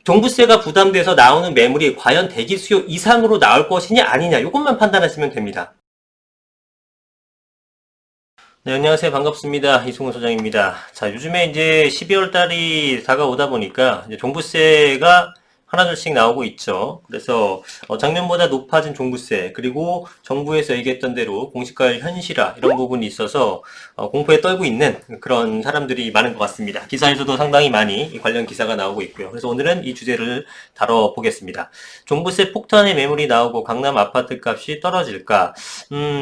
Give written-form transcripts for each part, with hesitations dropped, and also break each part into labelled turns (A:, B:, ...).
A: 종부세가 부담돼서 나오는 매물이 과연 대기 수요 이상으로 나올 것이냐 아니냐 이것만 판단하시면 됩니다. 네, 안녕하세요. 반갑습니다. 이승훈 소장입니다. 자, 요즘에 이제 12월 달이 다가오다 보니까 이제 종부세가 하나둘씩 나오고 있죠. 그래서 작년보다 높아진 종부세, 그리고 정부에서 얘기했던 대로 공시가율 현실화 이런 부분이 있어서 공포에 떨고 있는 그런 사람들이 많은 것 같습니다. 기사에서도 상당히 많이 관련 기사가 나오고 있고요. 그래서 오늘은 이 주제를 다뤄보겠습니다. 종부세 폭탄의 매물이 나오고 강남 아파트 값이 떨어질까?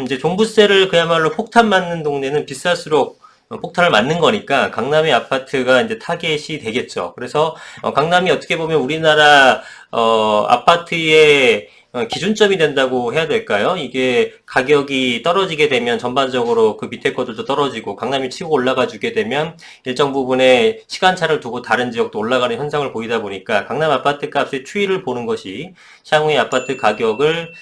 A: 이제 종부세를 그야말로 폭탄 맞는 동네는 비쌀수록 폭탄을 맞는 거니까 강남의 아파트가 이제 타겟이 되겠죠. 그래서 강남이 어떻게 보면 우리나라 아파트의 기준점이 된다고 해야 될까요? 이게 가격이 떨어지게 되면 전반적으로 그 밑에 것들도 떨어지고 강남이 치고 올라가 주게 되면 일정 부분의 시간차를 두고 다른 지역도 올라가는 현상을 보이다 보니까 강남 아파트 값의 추이를 보는 것이 향후의 아파트 가격을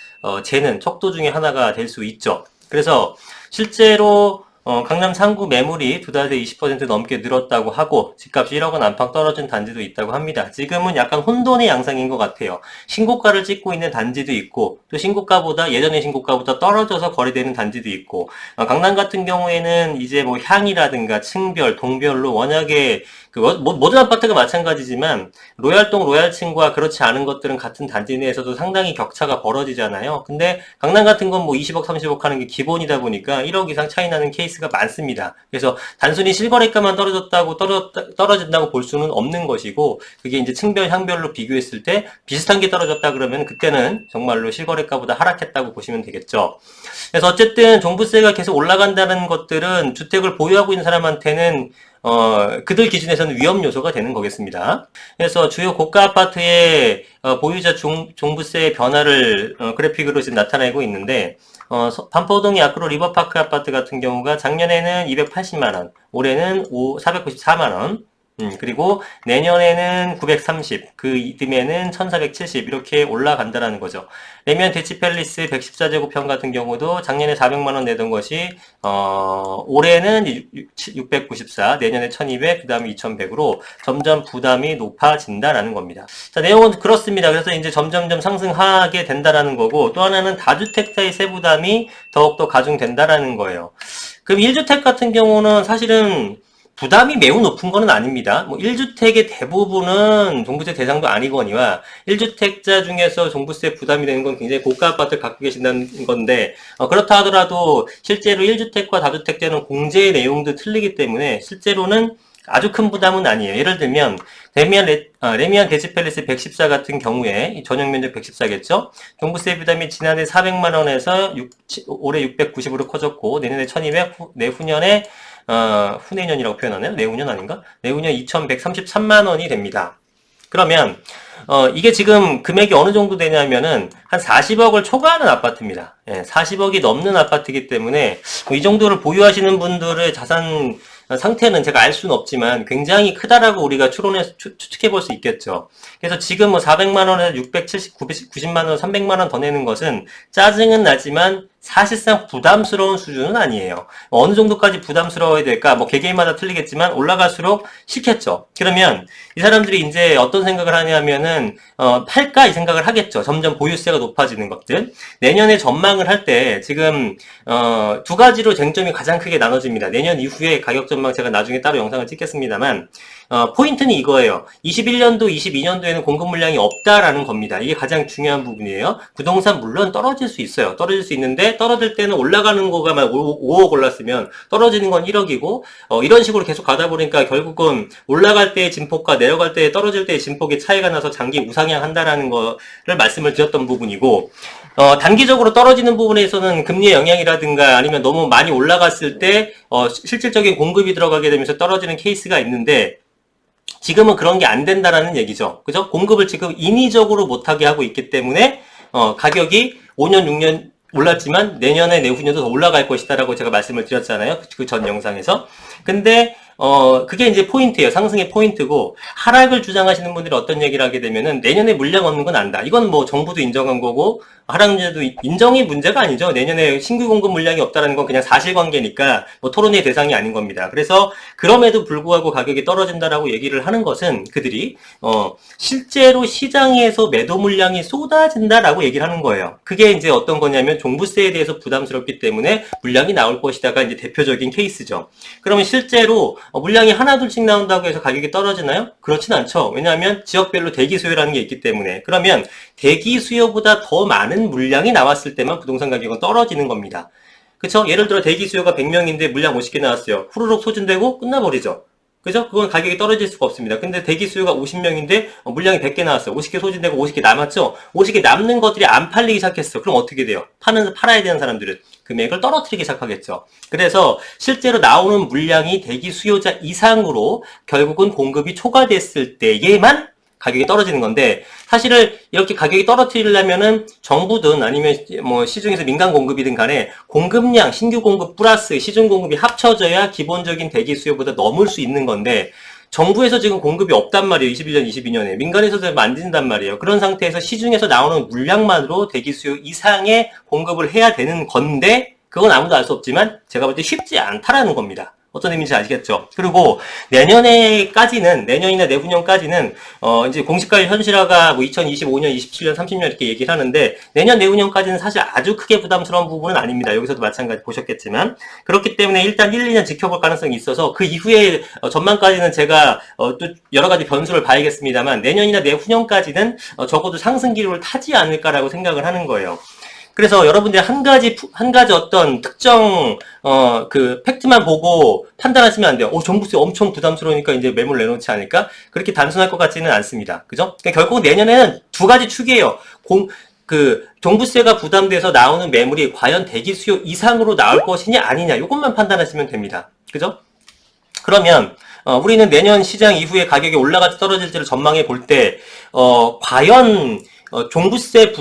A: 재는 척도 중에 하나가 될 수 있죠. 그래서 실제로 강남 상구 매물이 두 달 새 20% 넘게 늘었다고 하고 집값이 1억 원 안팎 떨어진 단지도 있다고 합니다. 지금은 약간 혼돈의 양상인 것 같아요. 신고가를 찍고 있는 단지도 있고 또 신고가보다 예전의 신고가보다 떨어져서 거래되는 단지도 있고 강남 같은 경우에는 이제 뭐 향이라든가 층별, 동별로 워낙에 모든 아파트가 마찬가지지만 로얄동, 로얄층과 그렇지 않은 것들은 같은 단지 내에서도 상당히 격차가 벌어지잖아요. 근데 강남 같은 건 뭐 20억, 30억 하는 게 기본이다 보니까 1억 이상 차이 나는 케이스가 많습니다. 그래서 단순히 실거래가만 떨어진다고 볼 수는 없는 것이고 그게 이제 층별, 향별로 비교했을 때 비슷한 게 떨어졌다 그러면 그때는 정말로 실거래가보다 하락했다고 보시면 되겠죠. 그래서 어쨌든 종부세가 계속 올라간다는 것들은 주택을 보유하고 있는 사람한테는 그들 기준에서는 위험 요소가 되는 거겠습니다. 그래서 주요 고가 아파트의 보유자 종부세 변화를 그래픽으로 지금 나타내고 있는데 반포동의 아크로 리버파크 아파트 같은 경우가 작년에는 280만원, 올해는 494만원, 그리고 내년에는 930, 그 이듬해는 1470 이렇게 올라간다라는 거죠. 레미안 대치팰리스 114제곱평 같은 경우도 작년에 400만원 내던 것이 올해는 694, 내년에 1200, 그 다음에 2100으로 점점 부담이 높아진다라는 겁니다. 자, 내용은 그렇습니다. 그래서 이제 점점점 상승하게 된다라는 거고 또 하나는 다주택자의 세부담이 더욱더 가중된다라는 거예요. 그럼 1주택 같은 경우는 사실은 부담이 매우 높은 거는 아닙니다. 뭐 1주택의 대부분은 종부세 대상도 아니거니와 1주택자 중에서 종부세 부담이 되는 건 굉장히 고가 아파트를 갖고 계신다는 건데 그렇다 하더라도 실제로 1주택과 다주택자는 공제의 내용도 틀리기 때문에 실제로는 아주 큰 부담은 아니에요. 예를 들면 레미안 대치팰리스 114 같은 경우에 전용 면적 114겠죠. 종부세 부담이 지난해 400만원에서 올해 690으로 커졌고 내년에 1200, 내후년에 후내년이라고 표현하네요. 내후년 아닌가? 내후년 2133만원이 됩니다. 그러면 이게 지금 금액이 어느 정도 되냐면은 한 40억을 초과하는 아파트입니다. 예, 40억이 넘는 아파트이기 때문에 이 정도를 보유하시는 분들의 자산 상태는 제가 알 수는 없지만 굉장히 크다라고 우리가 추측해 볼 수 있겠죠. 그래서 지금 뭐 400만원에서 670, 90만원, 300만원 더 내는 것은 짜증은 나지만 사실상 부담스러운 수준은 아니에요. 어느 정도까지 부담스러워야 될까? 뭐 개개인마다 틀리겠지만 올라갈수록 싫겠죠. 그러면 이 사람들이 이제 어떤 생각을 하냐면은 팔까 이 생각을 하겠죠. 점점 보유세가 높아지는 것들. 내년에 전망을 할 때 지금 두 가지로 쟁점이 가장 크게 나눠집니다. 내년 이후에 가격 전망 제가 나중에 따로 영상을 찍겠습니다만 포인트는 이거예요. 21년도, 22년도에는 공급 물량이 없다라는 겁니다. 이게 가장 중요한 부분이에요. 부동산 물론 떨어질 수 있어요. 떨어질 수 있는데 떨어질 때는 올라가는 거가만 5억 올랐으면 떨어지는 건 1억이고 이런 식으로 계속 가다 보니까 결국은 올라갈 때의 진폭과 내려갈 때 떨어질 때의 진폭의 차이가 나서 장기 우상향한다라는 거를 말씀을 드렸던 부분이고 단기적으로 떨어지는 부분에서는 금리의 영향이라든가 아니면 너무 많이 올라갔을 때 실질적인 공급이 들어가게 되면서 떨어지는 케이스가 있는데 지금은 그런 게 안 된다라는 얘기죠. 그죠? 공급을 지금 인위적으로 못하게 하고 있기 때문에 가격이 5년, 6년 올랐지만 내년에 내후년도 더 올라갈 것이다라고 제가 말씀을 드렸잖아요. 그 전 영상에서. 근데 그게 이제 포인트예요. 상승의 포인트고, 하락을 주장하시는 분들이 어떤 얘기를 하게 되면은, 내년에 물량 없는 건 안다. 이건 뭐 정부도 인정한 거고, 하락 문제도 인정이 문제가 아니죠. 내년에 신규 공급 물량이 없다는 건 그냥 사실관계니까, 뭐 토론의 대상이 아닌 겁니다. 그래서, 그럼에도 불구하고 가격이 떨어진다라고 얘기를 하는 것은, 그들이, 실제로 시장에서 매도 물량이 쏟아진다라고 얘기를 하는 거예요. 그게 이제 어떤 거냐면, 종부세에 대해서 부담스럽기 때문에 물량이 나올 것이다가 이제 대표적인 케이스죠. 그러면 실제로 물량이 하나둘씩 나온다고 해서 가격이 떨어지나요? 그렇진 않죠. 왜냐하면 지역별로 대기 수요라는 게 있기 때문에. 그러면 대기 수요보다 더 많은 물량이 나왔을 때만 부동산 가격은 떨어지는 겁니다. 그쵸? 예를 들어 대기 수요가 100명인데 물량 50개 나왔어요. 후루룩 소진되고 끝나버리죠. 그죠? 그건 가격이 떨어질 수가 없습니다. 근데 대기 수요가 50명인데 물량이 100개 나왔어요. 50개 소진되고 50개 남았죠? 50개 남는 것들이 안 팔리기 시작했어. 그럼 어떻게 돼요? 팔아야 되는 사람들은 금액을 떨어뜨리기 시작하겠죠. 그래서 실제로 나오는 물량이 대기 수요자 이상으로 결국은 공급이 초과됐을 때에만 가격이 떨어지는 건데, 사실은 이렇게 가격이 떨어뜨리려면은 정부든 아니면 뭐 시중에서 민간 공급이든 간에 공급량, 신규 공급 플러스 시중 공급이 합쳐져야 기본적인 대기 수요보다 넘을 수 있는 건데, 정부에서 지금 공급이 없단 말이에요. 21년, 22년에. 민간에서도 만든단 말이에요. 그런 상태에서 시중에서 나오는 물량만으로 대기 수요 이상의 공급을 해야 되는 건데, 그건 아무도 알 수 없지만 제가 볼 때 쉽지 않다라는 겁니다. 어떤 의미인지 아시겠죠? 그리고 내년이나 내후년까지는, 이제 공시가율 현실화가 뭐 2025년, 27년, 30년 이렇게 얘기를 하는데, 내년, 내후년까지는 사실 아주 크게 부담스러운 부분은 아닙니다. 여기서도 마찬가지 보셨겠지만. 그렇기 때문에 일단 1, 2년 지켜볼 가능성이 있어서, 그 이후에 전망까지는 제가, 또 여러 가지 변수를 봐야겠습니다.만, 내년이나 내후년까지는 적어도 상승 기류를 타지 않을까라고 생각을 하는 거예요. 그래서 여러분들이 한 가지 어떤 특정, 팩트만 보고 판단하시면 안 돼요. 종부세 엄청 부담스러우니까 이제 매물 내놓지 않을까? 그렇게 단순할 것 같지는 않습니다. 그죠? 그러니까 결국 내년에는 두 가지 축이에요. 종부세가 부담돼서 나오는 매물이 과연 대기 수요 이상으로 나올 것이냐 아니냐, 이것만 판단하시면 됩니다. 그죠? 그러면, 우리는 내년 시장 이후에 가격이 올라갈지 떨어질지를 전망해 볼 때, 과연, 종부세가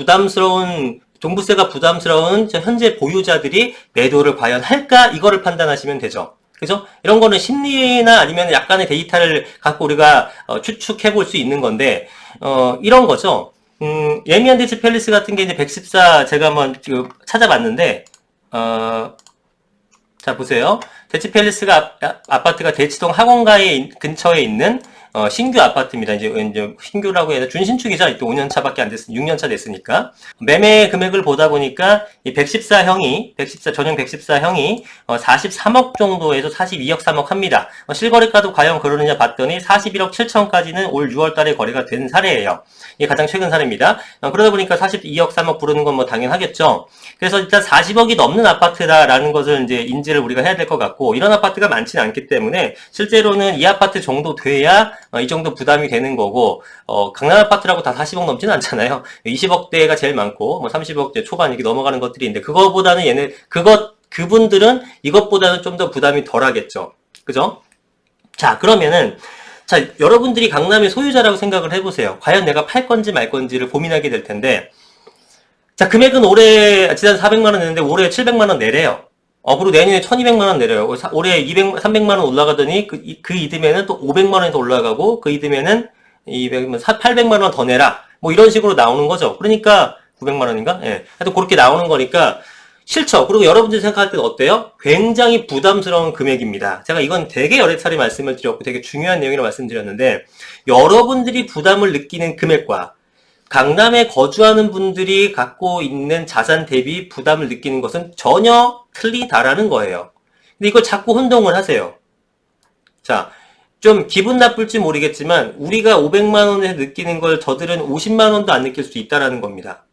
A: 부담스러운 현재 보유자들이 매도를 과연 할까? 이거를 판단하시면 되죠. 그죠? 이런 거는 심리나 아니면 약간의 데이터를 갖고 우리가 추측해 볼 수 있는 건데, 이런 거죠. 예미한 대치 팰리스 같은 게 이제 114 제가 한번 찾아봤는데, 자, 보세요. 대치 팰리스가 아파트가 대치동 학원가에 근처에 있는 신규 아파트입니다. 이제 신규라고 해서 준신축이죠. 또 5년차밖에 안 됐으니 6년차 됐으니까. 매매 금액을 보다 보니까 이 전용 114형이 43억 정도에서 42억 3억 합니다. 실거래가도 과연 그러느냐 봤더니 41억 7천까지는 올 6월 달에 거래가 된 사례예요. 이게 가장 최근 사례입니다. 그러다 보니까 42억 3억 부르는 건 뭐 당연하겠죠. 그래서 일단 40억이 넘는 아파트다라는 것을 이제 인지를 우리가 해야 될 것 같고, 이런 아파트가 많지는 않기 때문에 실제로는 이 아파트 정도 돼야 이 정도 부담이 되는 거고, 강남 아파트라고 다 40억 넘지는 않잖아요. 20억대가 제일 많고, 뭐 30억대 초반 이렇게 넘어가는 것들이 있는데, 그분들은 이것보다는 좀 더 부담이 덜 하겠죠. 그죠? 자, 그러면은, 여러분들이 강남의 소유자라고 생각을 해보세요. 과연 내가 팔 건지 말 건지를 고민하게 될 텐데, 자, 금액은 지난 400만원 냈는데 올해 700만원 내래요. 그리고 내년에 1200만원 내려요. 올해 300만원 올라가더니 그 이듬해는 또 500만원이 더 올라가고, 그 이듬해는 800만원 더 내라. 뭐 이런 식으로 나오는 거죠. 그러니까 900만원인가? 예. 하여튼 그렇게 나오는 거니까 싫죠. 그리고 여러분들이 생각할 때는 어때요? 굉장히 부담스러운 금액입니다. 제가 이건 되게 여러 차례 말씀을 드렸고 되게 중요한 내용이라고 말씀드렸는데, 여러분들이 부담을 느끼는 금액과 강남에 거주하는 분들이 갖고 있는 자산 대비 부담을 느끼는 것은 전혀 틀리다라는 거예요. 근데 이걸 자꾸 혼동을 하세요. 자, 좀 기분 나쁠지 모르겠지만 우리가 500만 원에 느끼는 걸 저들은 50만 원도 안 느낄 수 있다라는 겁니다.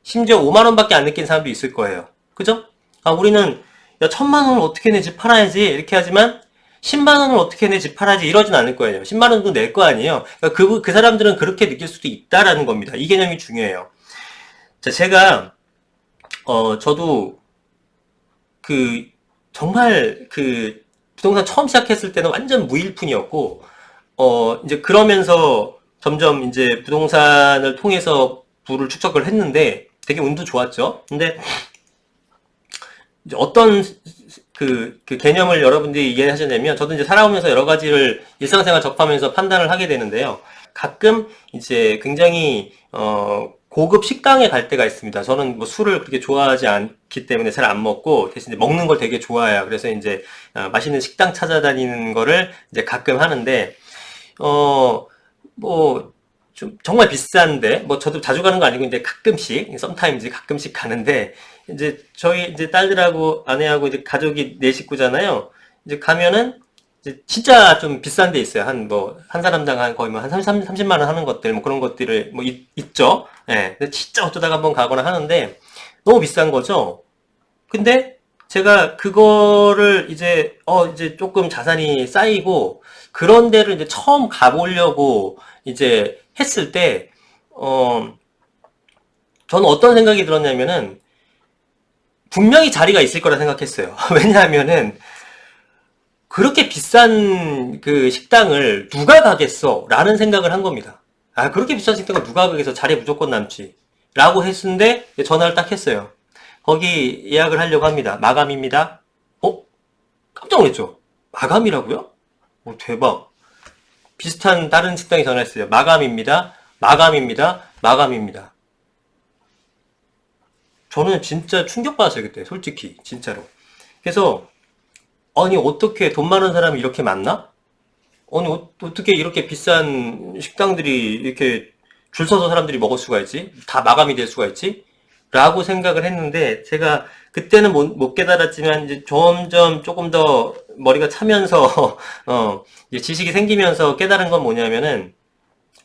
A: 심지어 5만 원밖에 안 느끼는 사람도 있을 거예요. 그죠? 우리는 1000만 원을 어떻게 내 집 팔아야지 이렇게 하지만 10만 원을 어떻게 내 집 팔아야지 이러진 않을 거예요. 10만 원도 낼 거 아니에요. 그러니까 그 사람들은 그렇게 느낄 수도 있다라는 겁니다. 이 개념이 중요해요. 자, 제가 저도 정말 부동산 처음 시작했을 때는 완전 무일푼이었고, 이제 그러면서 점점 이제 부동산을 통해서 부를 축적을 했는데 되게 운도 좋았죠. 근데 이제 어떤 그 개념을 여러분들이 이해하시려면, 저도 이제 살아오면서 여러 가지를 일상생활 접하면서 판단을 하게 되는데요. 가끔 이제 굉장히, 고급 식당에 갈 때가 있습니다. 저는 뭐 술을 그렇게 좋아하지 않기 때문에 잘 안 먹고, 대신 먹는 걸 되게 좋아해요. 그래서 이제, 맛있는 식당 찾아다니는 거를 이제 가끔 하는데, 뭐, 좀 정말 비싼데, 뭐 저도 자주 가는 거 아니고 이제 가끔씩, 썸타임즈 가끔씩 가는데, 이제 저희 이제 딸들하고 아내하고 이제 가족이 네 식구잖아요. 이제 가면은 이제 진짜 좀 비싼 데 있어요. 한 사람당 한 거의 뭐 한 30만 원 하는 것들, 뭐 그런 것들을 뭐 있죠. 예. 근데 진짜 어쩌다가 한번 가거나 하는데 너무 비싼 거죠. 근데 제가 그거를 이제 조금 자산이 쌓이고 그런 데를 이제 처음 가보려고 이제 했을 때, 저는 어떤 생각이 들었냐면은 분명히 자리가 있을 거라 생각했어요. 왜냐하면은 그렇게 비싼 그 식당을 누가 가겠어? 라는 생각을 한 겁니다. 아, 그렇게 비싼 식당을 누가 가겠어? 자리 무조건 남지. 라고 했는데 전화를 딱 했어요. 거기 예약을 하려고 합니다. 마감입니다. 깜짝 놀랐죠? 마감이라고요? 대박. 비슷한 다른 식당에 전화했어요. 마감입니다. 마감입니다. 마감입니다. 저는 진짜 충격받았어요, 그때. 솔직히. 진짜로. 그래서, 아니, 어떻게 돈 많은 사람이 이렇게 많나? 아니, 어떻게 이렇게 비싼 식당들이 이렇게 줄 서서 사람들이 먹을 수가 있지? 다 마감이 될 수가 있지? 라고 생각을 했는데, 제가 그때는 못 깨달았지만, 이제 점점 조금 더 머리가 차면서, 이제 지식이 생기면서 깨달은 건 뭐냐면은,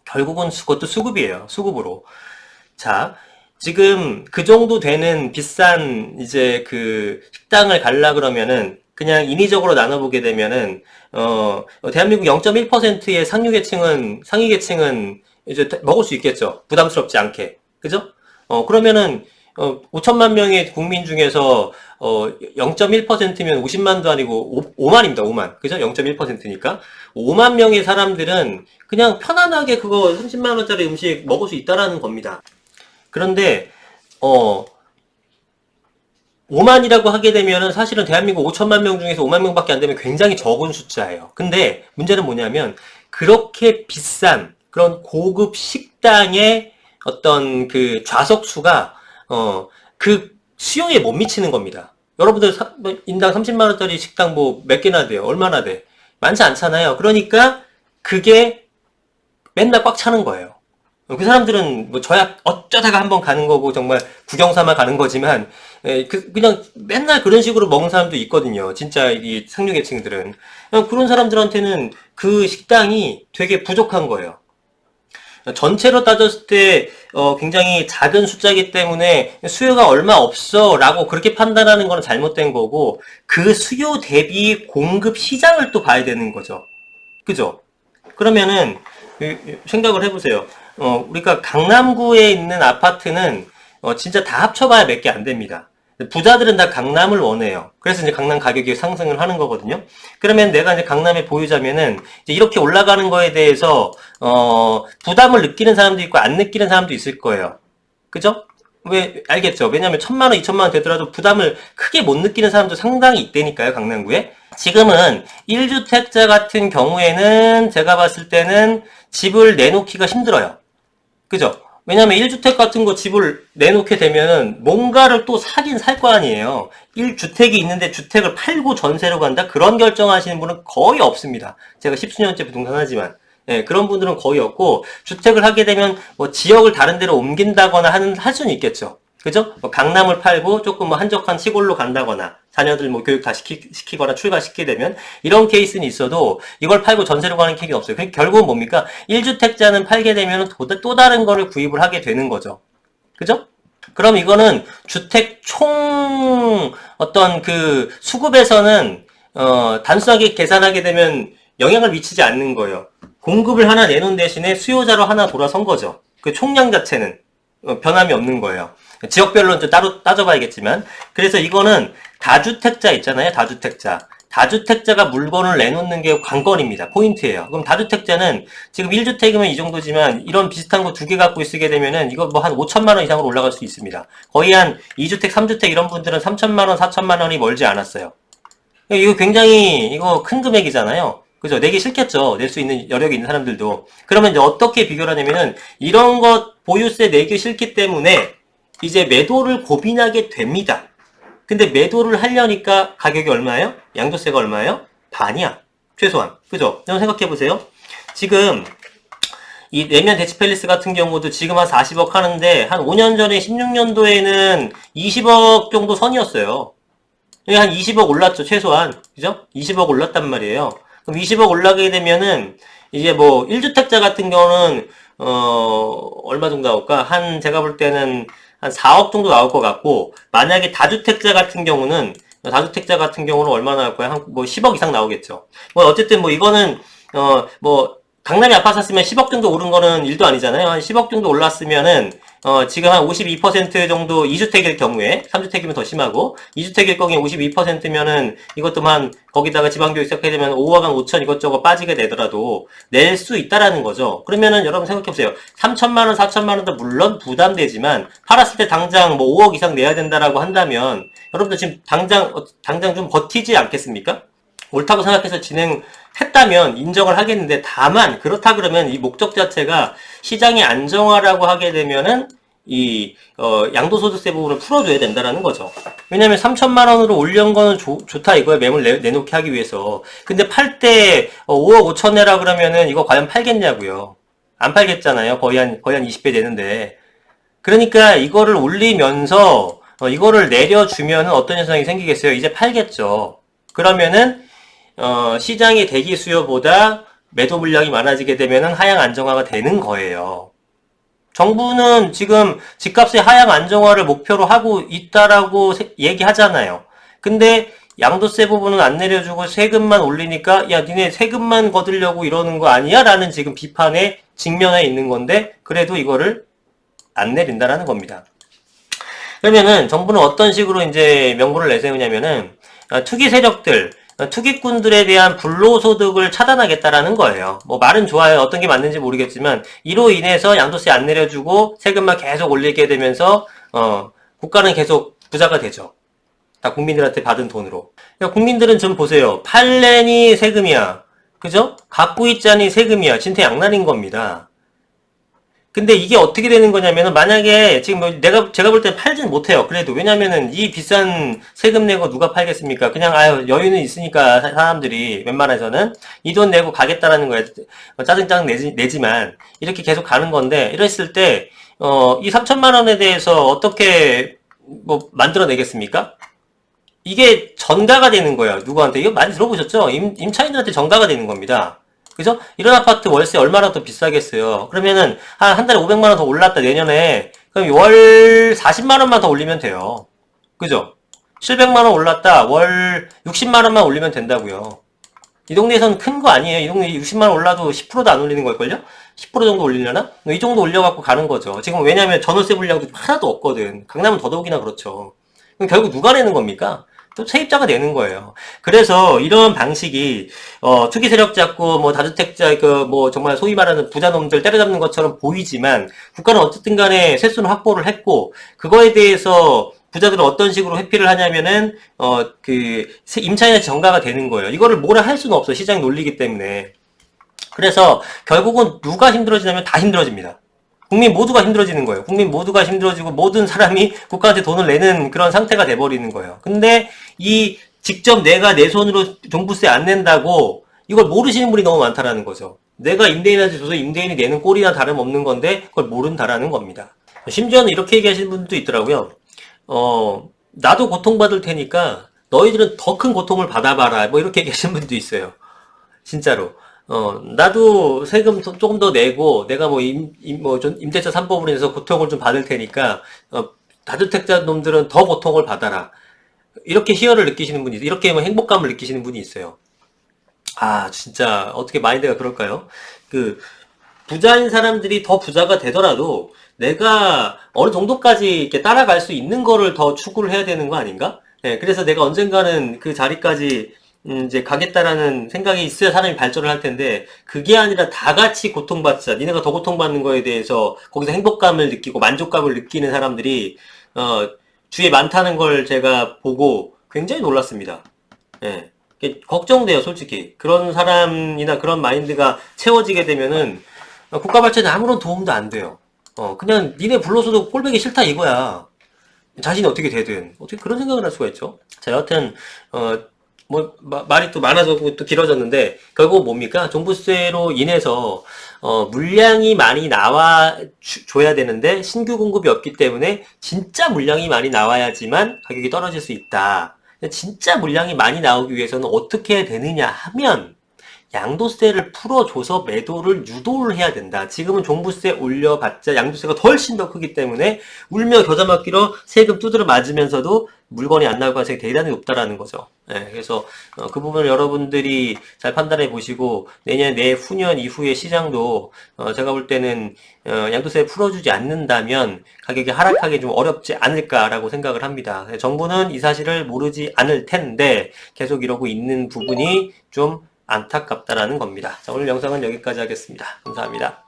A: 결국은 그것도 수급이에요. 수급으로. 자, 지금 그 정도 되는 비싼 이제 그 식당을 갈라 그러면은 그냥 인위적으로 나눠보게 되면은 대한민국 0.1%의 상위 계층은 이제 먹을 수 있겠죠. 부담스럽지 않게. 그죠? 그러면은 5천만 명의 국민 중에서 0.1%면 50만도 아니고 5만입니다. 5만. 그죠? 0.1%니까. 5만 명의 사람들은 그냥 편안하게 그거 30만 원짜리 음식 먹을 수 있다라는 겁니다. 그런데 5만이라고 하게 되면은 사실은 대한민국 5천만 명 중에서 5만 명밖에 안 되면 굉장히 적은 숫자예요. 근데 문제는 뭐냐면 그렇게 비싼 그런 고급 식당의 어떤 그 좌석수가 그 수요에 못 미치는 겁니다. 여러분들 뭐 인당 30만 원짜리 식당 뭐 몇 개나 돼요? 얼마나 돼? 많지 않잖아요. 그러니까 그게 맨날 꽉 차는 거예요. 그 사람들은 뭐 저야 어쩌다가 한번 가는 거고 정말 구경 삼아 가는 거지만 그냥 맨날 그런 식으로 먹는 사람도 있거든요. 진짜 이 상류계층들은 그런 사람들한테는 그 식당이 되게 부족한 거예요. 전체로 따졌을 때 굉장히 작은 숫자이기 때문에 수요가 얼마 없어 라고 그렇게 판단하는 건 잘못된 거고 그 수요 대비 공급 시장을 또 봐야 되는 거죠. 그죠? 그러면은 생각을 해보세요. 우리가 강남구에 있는 아파트는 진짜 다 합쳐봐야 몇 개 안 됩니다. 부자들은 다 강남을 원해요. 그래서 이제 강남 가격이 상승을 하는 거거든요. 그러면 내가 이제 강남의 보유자면은 이제 이렇게 올라가는 거에 대해서 부담을 느끼는 사람도 있고 안 느끼는 사람도 있을 거예요. 그죠? 왜 알겠죠? 왜냐면 1,000만 원, 2,000만 원 되더라도 부담을 크게 못 느끼는 사람도 상당히 있다니까요, 강남구에. 지금은 1주택자 같은 경우에는 제가 봤을 때는 집을 내놓기가 힘들어요. 그죠? 왜냐면 1주택 같은 거 집을 내놓게 되면은 뭔가를 또 사긴 살 거 아니에요. 1주택이 있는데 주택을 팔고 전세로 간다? 그런 결정하시는 분은 거의 없습니다. 제가 십수년째 부동산 하지만. 예, 그런 분들은 거의 없고, 주택을 하게 되면 뭐 지역을 다른 데로 옮긴다거나 할 수는 있겠죠. 그죠? 뭐 강남을 팔고 조금 뭐 한적한 시골로 간다거나, 자녀들 뭐 교육 다 시키거나 출가시키게 되면, 이런 케이스는 있어도 이걸 팔고 전세로 가는 케이스는 없어요. 결국은 뭡니까? 1주택자는 팔게 되면 또 다른 거를 구입을 하게 되는 거죠. 그죠? 그럼 이거는 주택 총 어떤 그 수급에서는, 단순하게 계산하게 되면 영향을 미치지 않는 거예요. 공급을 하나 내놓은 대신에 수요자로 하나 돌아선 거죠. 그 총량 자체는 변함이 없는 거예요. 지역별로는 좀 따로 따져봐야겠지만, 그래서 이거는 다주택자 있잖아요. 다주택자가 물건을 내놓는 게 관건입니다. 포인트예요. 그럼 다주택자는 지금 1주택이면 이 정도지만 이런 비슷한 거 두 개 갖고 있게 되면은 이거 뭐 한 5천만 원 이상으로 올라갈 수 있습니다. 거의 한 2주택, 3주택 이런 분들은 3천만 원, 4천만 원이 멀지 않았어요. 이거 굉장히, 이거 큰 금액이잖아요. 그죠? 내기 싫겠죠. 낼 수 있는 여력이 있는 사람들도. 그러면 이제 어떻게 비교를 하냐면은, 이런 것 보유세 내기 싫기 때문에, 이제 매도를 고민하게 됩니다. 근데 매도를 하려니까 가격이 얼마예요? 양도세가 얼마예요? 반이야. 최소한. 그죠? 여러분 생각해보세요. 지금, 이 내면 대치팰리스 같은 경우도 지금 한 40억 하는데, 한 5년 전에 16년도에는 20억 정도 선이었어요. 한 20억 올랐죠, 최소한. 그죠? 20억 올랐단 말이에요. 그럼 20억 올라가게 되면은, 이제 뭐, 1주택자 같은 경우는, 얼마 정도 나올까? 제가 볼 때는 한 4억 정도 나올 것 같고, 만약에 다주택자 같은 경우는 얼마 나올 거야? 뭐 10억 이상 나오겠죠. 뭐, 어쨌든 뭐, 이거는, 뭐, 강남이 아파트 샀으면 10억 정도 오른 거는 일도 아니잖아요. 한 10억 정도 올랐으면은, 지금 한 52% 정도 2주택일 경우에, 3주택이면 더 심하고, 2주택일 경우에 52%면은 이것도만 거기다가 지방교육 시작하게 되면 5억 한 5천 이것저것 빠지게 되더라도 낼 수 있다라는 거죠. 그러면은 여러분 생각해보세요. 3천만 원, 4천만 원도 물론 부담되지만, 팔았을 때 당장 뭐 5억 이상 내야 된다라고 한다면, 여러분들 지금 당장 좀 버티지 않겠습니까? 옳다고 생각해서 진행했다면 인정을 하겠는데, 다만 그렇다 그러면 이 목적 자체가 시장의 안정화라고 하게 되면은 양도소득세 부분을 풀어줘야 된다라는 거죠. 왜냐면 3천만 원으로 올린 거는 좋다 이거야. 매물 내놓게 하기 위해서. 근데 팔 때 5억 5천 내라 그러면은 이거 과연 팔겠냐고요. 안 팔겠잖아요. 거의 한 20배 되는데. 그러니까 이거를 올리면서 이거를 내려주면은 어떤 현상이 생기겠어요? 이제 팔겠죠. 그러면은 시장의 대기 수요보다 매도 물량이 많아지게 되면은 하향 안정화가 되는 거예요. 정부는 지금 집값의 하향 안정화를 목표로 하고 있다라고 얘기하잖아요. 근데 양도세 부분은 안 내려주고 세금만 올리니까 야 니네 세금만 거두려고 이러는 거 아니야? 라는 지금 비판에 직면해 있는 건데 그래도 이거를 안 내린다라는 겁니다. 그러면은 정부는 어떤 식으로 이제 명분을 내세우냐면은 투기 세력들 투기꾼들에 대한 불로소득을 차단하겠다라는 거예요. 뭐 말은 좋아요. 어떤 게 맞는지 모르겠지만 이로 인해서 양도세 안 내려주고 세금만 계속 올리게 되면서 국가는 계속 부자가 되죠. 다 국민들한테 받은 돈으로. 그러니까 국민들은 좀 보세요. 팔래니 세금이야. 그죠? 갖고 있자니 세금이야. 진퇴양난인 겁니다. 근데 이게 어떻게 되는 거냐면은 만약에 지금 뭐 제가 볼 땐 팔진 못해요. 그래도 왜냐면은 이 비싼 세금 내고 누가 팔겠습니까? 그냥 아유 여유는 있으니까 사람들이 웬만해서는 이 돈 내고 가겠다라는 거예요. 짜증짜증 내지만 이렇게 계속 가는 건데 이랬을 때 이 3천만 원에 대해서 어떻게 뭐 만들어내겠습니까? 이게 전가가 되는 거예요. 누구한테 이거 많이 들어보셨죠? 임차인들한테 전가가 되는 겁니다. 그죠? 이런 아파트 월세 얼마나 더 비싸겠어요. 그러면은 한 달에 500만 원 더 올랐다 내년에 그럼 월 40만 원만 더 올리면 돼요. 그죠? 700만 원 올랐다 월 60만 원만 올리면 된다고요. 이 동네에서는 큰 거 아니에요. 이 동네 60만 원 올라도 10%도 안 올리는 걸걸요? 10% 정도 올리려나? 이 정도 올려갖고 가는 거죠. 지금 왜냐면 전월세 물량도 하나도 없거든. 강남은 더더욱이나 그렇죠. 그럼 결국 누가 내는 겁니까? 또 세입자가 내는 거예요. 그래서 이런 방식이 투기 세력 잡고 뭐 다주택자 뭐 정말 소위 말하는 부자놈들 때려잡는 것처럼 보이지만 국가는 어쨌든 간에 세수는 확보를 했고 그거에 대해서 부자들은 어떤 식으로 회피를 하냐면은 임차인한테 전가가 되는 거예요. 이거를 뭐라 할 수는 없어. 시장 논리기 때문에. 그래서 결국은 누가 힘들어지냐면 다 힘들어집니다. 국민 모두가 힘들어지는 거예요. 국민 모두가 힘들어지고 모든 사람이 국가한테 돈을 내는 그런 상태가 돼버리는 거예요. 근데 직접 내가 내 손으로 종부세 안 낸다고 이걸 모르시는 분이 너무 많다라는 거죠. 내가 임대인한테 줘서 임대인이 내는 꼴이나 다름없는 건데 그걸 모른다라는 겁니다. 심지어는 이렇게 얘기하시는 분들도 있더라고요. 나도 고통받을 테니까 너희들은 더 큰 고통을 받아봐라. 뭐 이렇게 얘기하시는 분도 있어요. 진짜로. 나도 세금 조금 더 내고, 내가 좀 임대차 3법으로 인해서 고통을 좀 받을 테니까, 다주택자 놈들은 더 고통을 받아라. 이렇게 희열을 느끼시는 분이, 이렇게 행복감을 느끼시는 분이 있어요. 아, 진짜, 어떻게 마인드가 그럴까요? 부자인 사람들이 더 부자가 되더라도, 내가 어느 정도까지 이렇게 따라갈 수 있는 거를 더 추구를 해야 되는 거 아닌가? 네, 그래서 내가 언젠가는 그 자리까지 이제 가겠다라는 생각이 있어야 사람이 발전을 할 텐데 그게 아니라 다 같이 고통받자 니네가 더 고통받는 거에 대해서 거기서 행복감을 느끼고 만족감을 느끼는 사람들이 주위에 많다는 걸 제가 보고 굉장히 놀랐습니다. 예. 이게 걱정돼요, 솔직히. 그런 사람이나 그런 마인드가 채워지게 되면은 국가 발전에 아무런 도움도 안 돼요. 그냥 니네 불러서도 꼴보기 싫다 이거야. 자신이 어떻게 되든. 어떻게 그런 생각을 할 수가 있죠? 자, 여하튼, 말이 또 많아졌고 또 길어졌는데, 결국 뭡니까? 종부세로 인해서, 물량이 많이 줘야 되는데, 신규 공급이 없기 때문에, 진짜 물량이 많이 나와야지만 가격이 떨어질 수 있다. 진짜 물량이 많이 나오기 위해서는 어떻게 해야 되느냐 하면, 양도세를 풀어줘서 매도를 유도를 해야 된다. 지금은 종부세 올려봤자 양도세가 훨씬 더 크기 때문에 울며 겨자 먹기로 세금 두드려 맞으면서도 물건이 안 나올 가능성이 대단히 높다라는 거죠. 그래서 그 부분을 여러분들이 잘 판단해 보시고 내후년 이후의 시장도 제가 볼 때는 양도세 풀어주지 않는다면 가격이 하락하기 좀 어렵지 않을까라고 생각을 합니다. 정부는 이 사실을 모르지 않을 텐데 계속 이러고 있는 부분이 좀 안타깝다라는 겁니다. 자, 오늘 영상은 여기까지 하겠습니다. 감사합니다.